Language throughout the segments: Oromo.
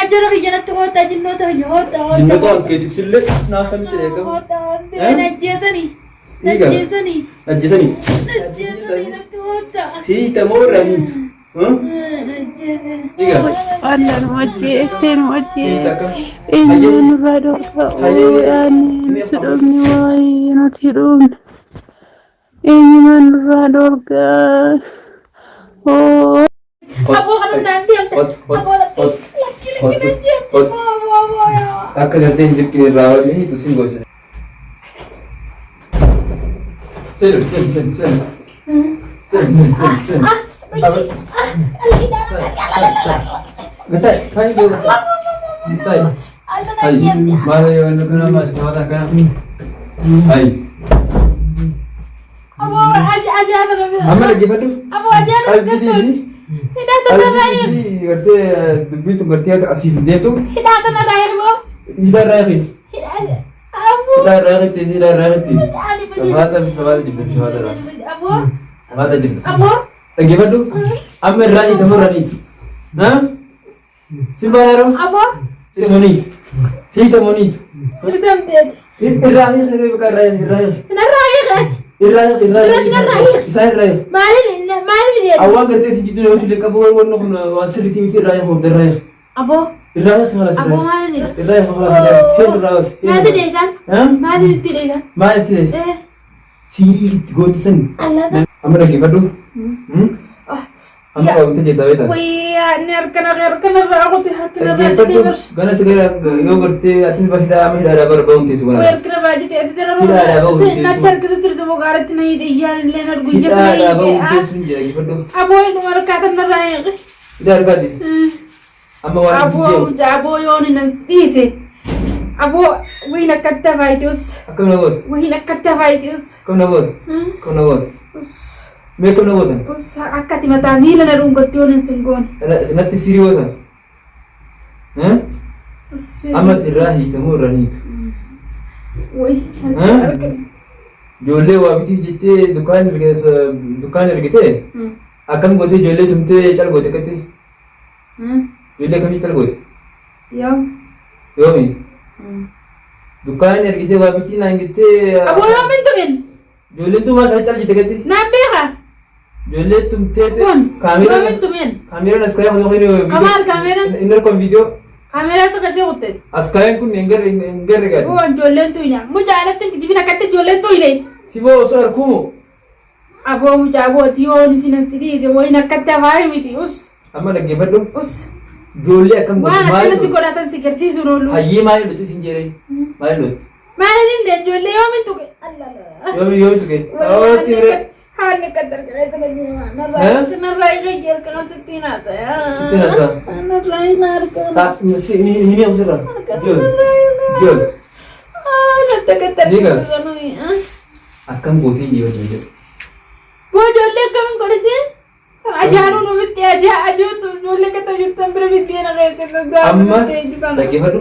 أجرك جنت هوتا جنوتا هوتا جنوتا كيف سلك ناس هم تريكم هوتا نجزني نجزني نجزني هوتا هي تمر رنيت نجزني Allah nuwajjee efteen nuwajjee Hayya. eenyuun irraa dhorkaa ooyyaanii nuti dhumni waayee nuti dhumni eenyumaan irraa dhorkaa oo أبو خلنا نعدي Akka gartee hin dirqine irraa waliin tusin gosa. Senu. Betul, hai dulu. Betul. Hai, mana yang nak nama sama tak kan? Hai. أبو أجا هذا Amma lagi padu? أبو أجا Aldi di sini. هنا تنرايح Aldi di gartee dubbitu gartee asif dia tu. هنا تنرايح بو Tidak rakyat. أبو Tidak rakyat. Sawal jibin sawal. أبو Mata jibin. أبو Lagi padu? Amma rani kamu rani. Hah? Simbalaro? أبو Itu moni. Hita moni. بدم بيت Irrahi saya bukan rahi. تنرايح Irrahi. Irrahi. Saya rahi. مالي Awak kerja si jitu lepas tu kamu orang nak wasir di TV rahi mau rahi. أبو Irrahi kelas أبو rahi. مالي Irrahi kelas. Hei rahi. ما تدري إنسان Hah? ما تدري إنسان Mana tu? إيه Siri gotisan. الله Amma lagi padu? Amma kau kerja tahu tak? ويا نركنا راغوتي حكنا Lagi padu? Gana segala yo kerja atas bahida amir ada berbau tis guna. ويركنا راجتي أتدرى Tidak ada bau tis. نتر كذا ترتب وقارت نهيد إيجان اللي نرجو Tidak ada bau جسمي tis pun lagi padu. أبو يتمر كاتنا رايق Tidak ada badi. Amma waris dia. أبو يوني نسبيسي أبو وين كتفايتوس Akam nagot. وين كتفايتوس Kau nagot. Kau nagot. Mereka nagotan. بس أكتي متعميل أنا روم قتيون سنقون Senati siri wata. Hah? Amma tirahi kamu rani. وي Jolle wabiti jete dukaan ergite. Akam gote jolle tumte chal gote kate. Jolle kami chal gote. يوم Yomi. Dukaan ergite wabiti nangite. أبو يوم أنت من Jolle tu mas chal jete kate. نبيها Jolle tumte كون kamera يوم أنت من kamera naskaya mo kini video. كمال كاميرا Inner kon video. كاميرا سكتي قلت Askayan kun enggar regati. هو جولين توينا مجالة تنكجبنا كتة جولين تويني Sibo osar kumu. أبو مجابو تيون فينانسيري وين كتة فاي ميتي أس Amma lagi padu. أس Jolle akam gote وانا mal. كنا سيقولا تنسيكرسي سنولو Haji mal lutu sinjere. Mal lut. ما نين جولين يوم أنتو الله Yomi tu ke. Oh tibre. هاني كتر كذا تلاقي ها؟ أنا راي غير كلام ستينا سيا Sitina sa. أنا راي نارك Tak, ini yang sudah. Jol. أنا تكتر Diga. كذا Akam gote dia tu. वो जोले कम करेसे अजानो नो वित्ते अजो तो जोले का तो युक्तम पर वित्ते ना गए से तो Amma lagi padu.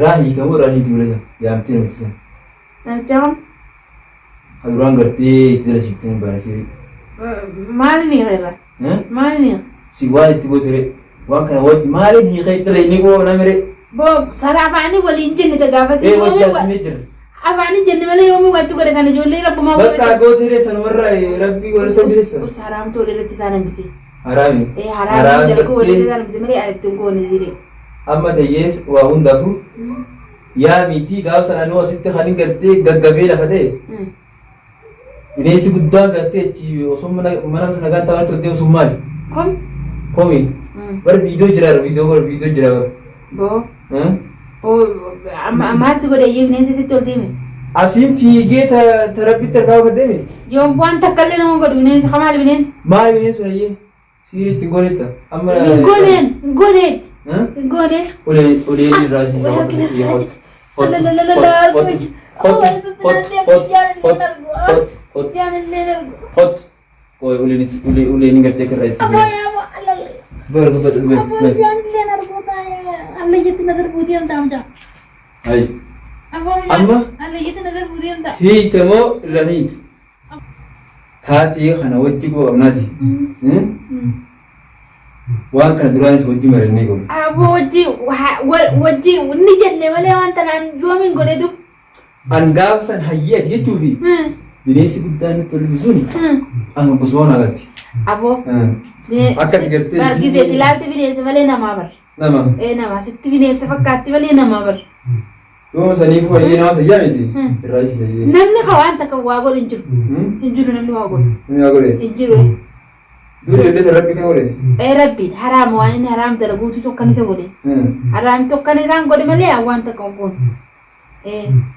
Rahi kamu rahi tu aja. Yang tiada maksud. जाम Haluran gerti tidak siksa bahasa siri. मार नहीं है ला Hah? मार नहीं Si wajib tu tere. Wakan wajib mari ni kait tere ni ko na mere. वो सारा पानी वो लिंचे नहीं था गावा से Eh वो wajib sinijer. अपानी जन्म वाले वो मुझे तू करे थाने जोले रब माँ Bakka go tere sanwarra rugby wala tu bisa. उस हराम तो ले लेते सारे बिसे Harami. ए हराम तेरे को ले लेते सारे बिसे मेरे आये तुमको नहीं दिरे Amma tayyes wa hundafu. Ya miti gaaf sana nu asitti khanin garte gaggabee lafate. Bineensi guddaa gartee achi osoo mana sana gaataa waan toltee osoo maali? कौन Komi. Bara viidiyoo jira bara. वो वो मार से को ले ये नहीं से तो दी में Asiin fiigee tarabbitti harkaa faddeemi. يوم وان تكلم نمو قد بنين خمال بنين Maal bineensi sunayyee? Siiri itti goonetta. Amma جونين ulee irraa siisaa hot. لا لا لا لا لا Hot. Koi ulee ni gartee karra itti. Ay. Amma hiitamoo irraniiti. Taatee kana wajji qabnaati. waan kana duraanis wajji marannee goone. Aboo wajji inni jenne malee wanta naan yoomin godhetu. An gaafa san hayyeeti jechuufi bineensi guddaan nutti tolu sun an bosona agarti. Aboo akka digartee bargisee ilaalti bineensa malee namaa bar. Nama sitti bineensa fakkaatti malee namaa bar. Yooma saniif hayyee nama sayyaa miti irraa isa sayyee. Namni waan takka waa godhe hin jiru. Hin jiru namni waa godhe. Namni waa godhe. Hin jiru. Ijoollee rabbi kan godhe. Rabbiin haraam waan inni haraam dalaguutu tokkan isa godhe. Haraam tokkan isaan godhe malee waan takka goon.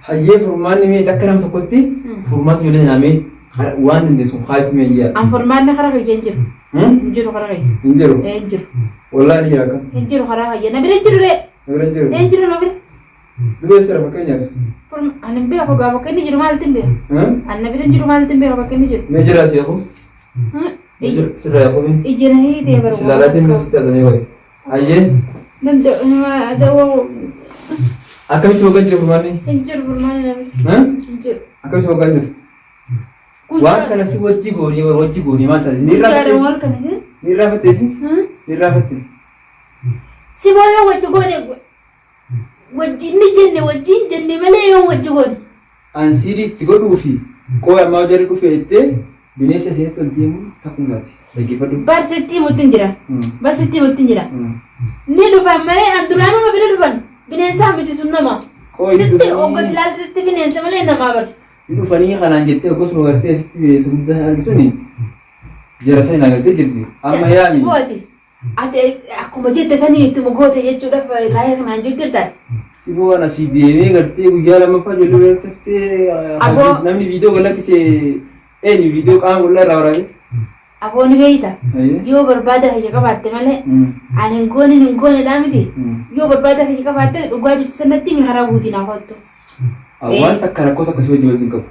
Hayyee furmaanni mee akka nama tokkotti furmaata ijoollee naamee waan dandeessu haati meeyyaa. An furmaanni karaa kayya hin jiru. Hin jiru karaa kayya. Hin jiru. Hin jiru. Wallaahi ni jira akkam. Hin jiru karaa kayya. Nabira hin jiru dee. Nabira hin jiru. Hin jiru nabira. Dubeessira fakkeenyaaf. Ani hin beeku gaa bakka inni jiru maalitti hin beeku. Ani nabira hin jiru maalitti hin beeku bakka inni jiru. Mee jira si yaaqu. Sirra yaaqu mee. Ijjina hiitee barbaadu. Silaalaatiin nuti taasisamee qote. Hayyee. Danda'u Akkamitti waggaan jira furmaanni? hin jiru furmaanni nabira. Hin jiru. Akkamitti waggaan jira? Waan kana si wajji goonii maal taasisi? Ni irraafattee? Ni irraafattee si? Ni irraafattee? Si booda wajji goone wajji inni jenne malee yoo wajji goone. An siidii itti godhuu fi qooyi ammaa jala dhufee jettee bineensa isheetti ol deemu takkuu laate. Dhaggeeffadhu. Barsiitti himutti hin jira. Barsiitti himutti hin jira. Ni dhufan malee an duraan nama bira dhufan. Bineensa miti sun nama. Sitti oggoti ilaalti sitti bineensa malee namaa bar. Dhufanii kanaan jettee akkasuma gartee sitti bineensa guddaa argisuuni jara sana agartee jirti. Amma yaami. Sibooti. Ati akkuma jette sanii ittuma goote jechuudhaaf raayyaa kanaan jirtaati. Siboo kana si deemee gartee guyyaa lammaffaa ijoollee taftee namni viidiyoo galakkisee viidiyoo qaama qullaa irraa waraabee. Aboo ni beeyta. Yoo barbaada kayya qabaatte malee ani hin gooneedhaa miti. Yoo barbaada kayya qabaatte dhugaa jirtu sanatti mi karaa guutiin hafattu. Waan takka rakkoota akkasii wajjin waliin qabu.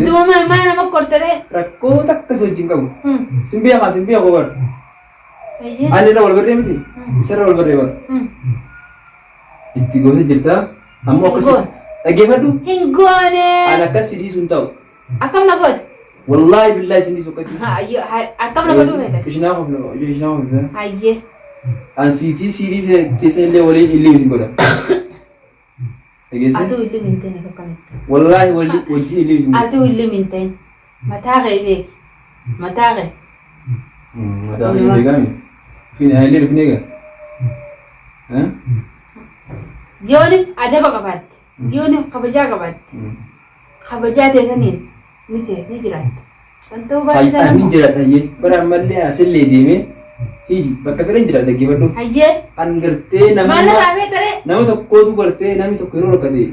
Duuba maa nama kortaree. Rakkoota akkasii wajjin qabu. Simbiyaa koo bara. Ani irra wal barree miti. Isarra wal barree bara. Itti gootee jirtaa. Ammoo akkasii dhaggeeffadhu. Hin goone. Ani akkas sidii sun ta'u. Akkam na goote. Wallahi billahi sini sokkati. Akkam na godhu feete. Ishina hofna. Hayyee. An siifi sidii teessa illee waliin illee isin godha. Dhageesse? Atu illee minteen sokkanitti. Wallahi wajjin illee isin godha. Atu illee minteen. Mataa kee beeki. Mataa kee. Mataa kee beekami. Fina illee dhufnee gaa. Yooni adaba qabaatte. Yooni kabajaa qabaatte. Kabajaa teessaniin ni jiraatti. Santuu baay'ee sana. Ani jiraata hayyee. Bara ammallee asillee deemee bakka bira hin jiraata dhaggeeffadhu. Hayyee. An gartee nama tokkootu gartee namni tokko yeroo rakkate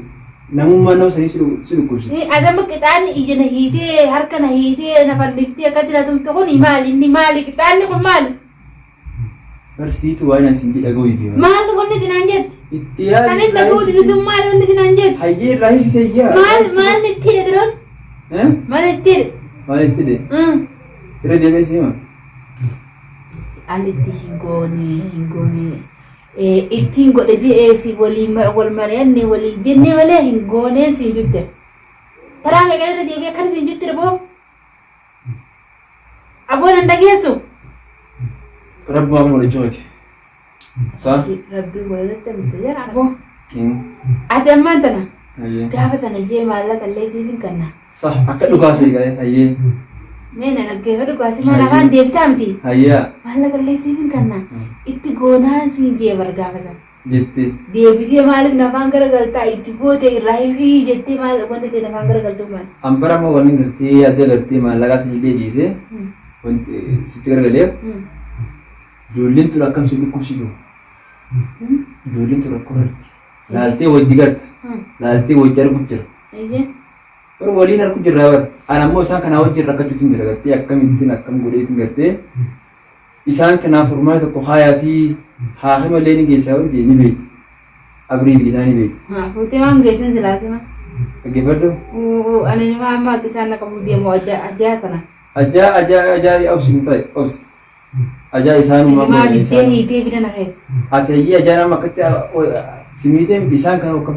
namummaa nama sanii si dhukkubsite. Adama qixaanni ija na hiitee harka na hiitee na fanniftee akkatti na tumte kun maali qixaanni kun maali? Barsiitu waan isin dhaga'uu deema. Maal wanni itti naan jetti? Itti yaadu. Kan inni dhaga'uu dhiisitu maal wanni itti naan jetti? Hayyee irraa hiisise iyyaa. Maal itti hidhe duroon? Maal itti hidhe? Maal itti hidhe? Irra deemee si hima. Ani itti hin goone. Ittiin godhe je'eesi wal mari'anne waliin jennee malee hin gooneen siin jutte. Taraa meeqan irra deebi'ee akkan siin jutte boo? Abboon hin dhageessu? Rabbi waan walichooti. Saa? Rabbi walirratti hambise jira aboo. Ati ammaan tana gaafa sana jee maallaqa illee siif hin kenna. Saa akka dhugaasii galee hayyee. Meena dhaggeeffa dhugaasii maal afaan deebitaa miti. Hayyaa. Maallaqa illee siif hin kenna. Itti goonaa siin jee bar gaafa sana. Jettee. Deebisee maaliif nafaan garagaltaa itti goote irraa fi jettee maal wanti ta'e nafaan garagaltuu maal. Ambara amma wanni gartee adda gartee maallaqaa sana illee dhiisee wanti sitti garagaleef ijoolleen tura akkam sun dhukkubsitu. Ijoolleen tura akkuma arti. Laaltee wajji garta. Laaltee wajji arguu jira. Bara waliin arguu jirra bara. Ani ammoo isaan kanaa wajji rakkachuutu hin jira gartee akkamittiin akkam godheetiin gartee isaan kanaaf furmaata tokko haayaa fi haakima illee ni geessaa wajji ni beekti. Abrii biitaa ni beekti. Fuutee waan geessan silaakima. Dhaggeeffadhu. Ani nama amma akka isaan akka fuutee immoo ajaa tana. Ajaa obsi hin ta'e obsi. Ajaa isaanuma maa bittee hiitee bidana keessa. Ati hayyee ajaa nama akkatti simiitee miti isaan kan hokkam.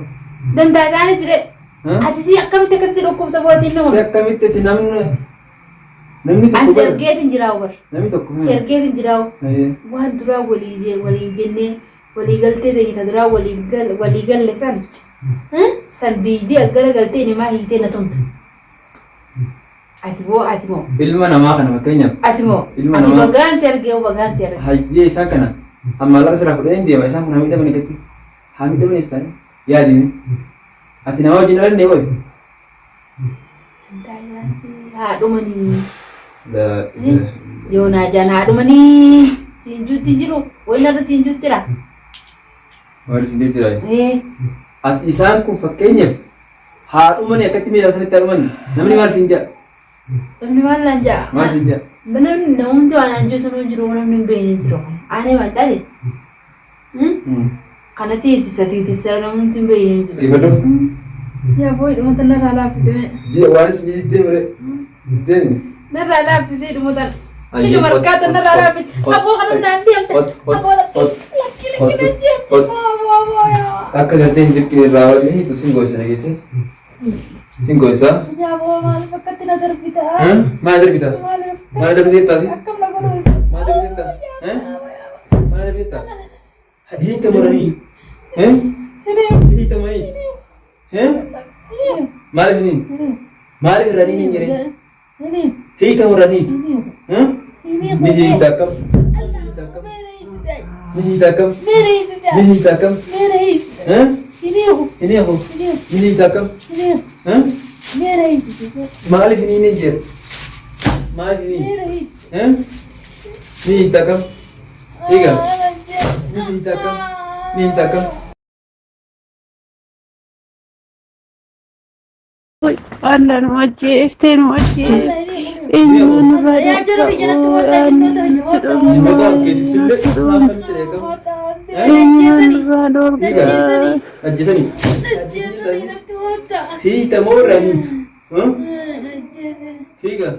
Dantaa isaaniitti dhe. Ati si akkamitti akkatti dhukkubsa bootiin nama. Si akkamitti ati namni namni An tokko sergeetiin jiraa bar. namni tokko Sergeetiin jiraa waan duraa walii jennee walii galtee ta'e duraa walii galle sanicha. San diidii aggara galtee namaa hiitee na tumte. Ati moo. ilma namaa kana fakkeenyaaf Ati moo. Ilma Ati namaa. bagaan sergee bagaan sergee. hayyee isaan kana amma laqa sirraa fudhanii deema isaan kun hamidha mani gatti hamidha mani isaan yaadini ati nama wajjin dhalanne boy Haadhumanii. Yoonaa jaan haadhumanii siinjuutti jiru. Wayi narra siinjuutti jira. Maali siin jira ati isaan kun fakkeenyaaf haadhumanii akkatti miidhagsanitti haadhumanii namni maal siin jaa Namni maal naan jaa? maal siin jaa Namni namumti waan anjuu sanuu jiru namni hin beekne jiru. Aanee waan dhaale. Kana tiitisa namumti hin beekne jiru. ifadhu Yaa booyi dhuma tan narraa laaffisee. waan isin jittee bare jittee Narraa laaffisee dhuma tan. Hidhu margaa tan narraa laaffisee. Aboo kana naan deemte. Aboo lakkii jeefu. akka gartee hin dirqine irraa waliin hiitu sin gosa dhageesse sin gosa Yaa boo maal fakkatti na darbita. maal darbita maal darbita taasi Akkam na godhu. maal darbita maal darbita hiita moranii hiita moranii maal finiin maal irranii hin jedhee hiita moranii ni hiita akkam ni hiita akkam ni hiita akkam ini aku ini hiita akkam maal finiin hin jedhe maal finiin ni hiita akkam hiika ni hiita akkam ni hiita akkam Allan mochi ifteen mochi eenyuun irraa Yaa jara biyya natti booddaa jennee Jimboota argeeti sillee maal samitti eegamu eenyuun irraa dorgaa ajjeesanii natti booddaa. hiita moo irraa hiitu hiika